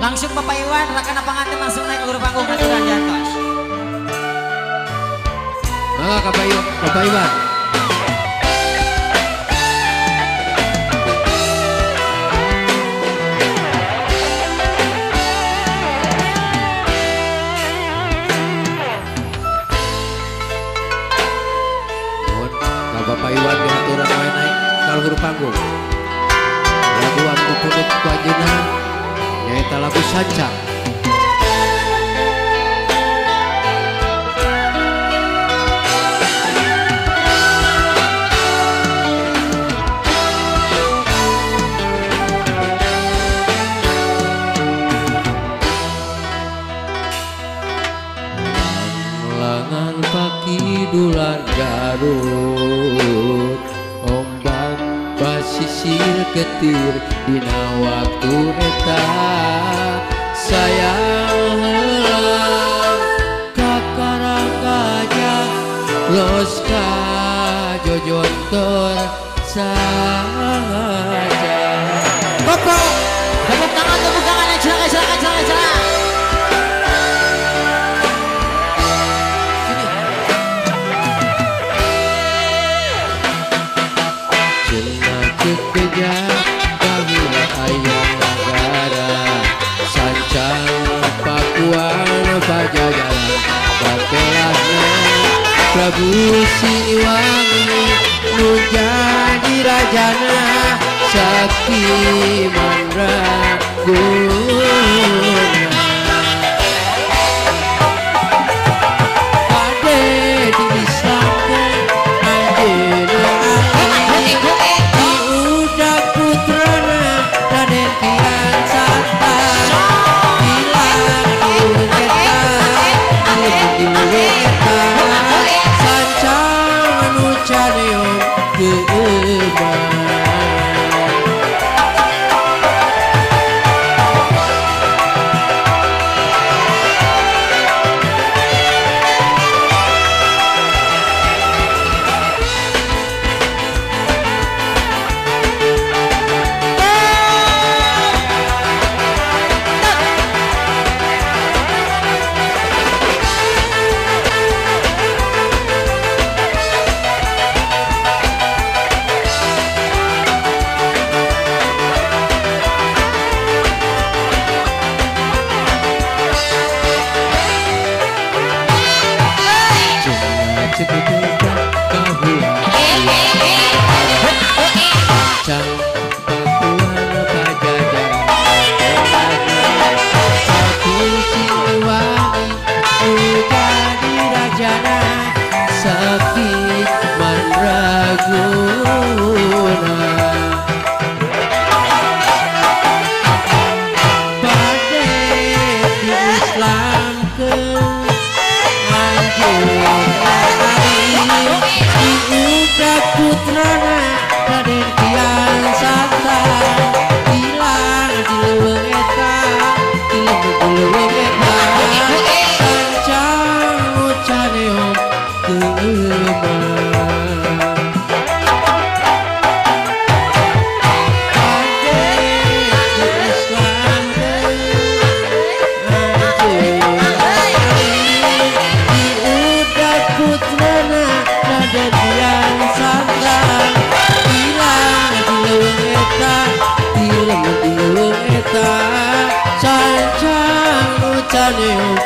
Langsung Bapak Iwan, rekan pengantin langsung naik ke guru panggung Raturan Jantos. Maka Bapak Iwan. Bapak Iwan diaturan main naik kalau guru panggung. Lagu aku punut kewajinan yaitu lagu Sancang. Langan paki dular Garut, ombak basisir ketir dina waktu eta sayang heula kakarang gajah los ka jojontor saja. Bapak, tepuk tangan, silakan. Keja bahula ayam negara Sancang Pakuan Pajajaran Batelahna Prabu Siliwangi nu jadi rajana Sakti Mandraguna Ade di Islamkan Anjena Sancang ucane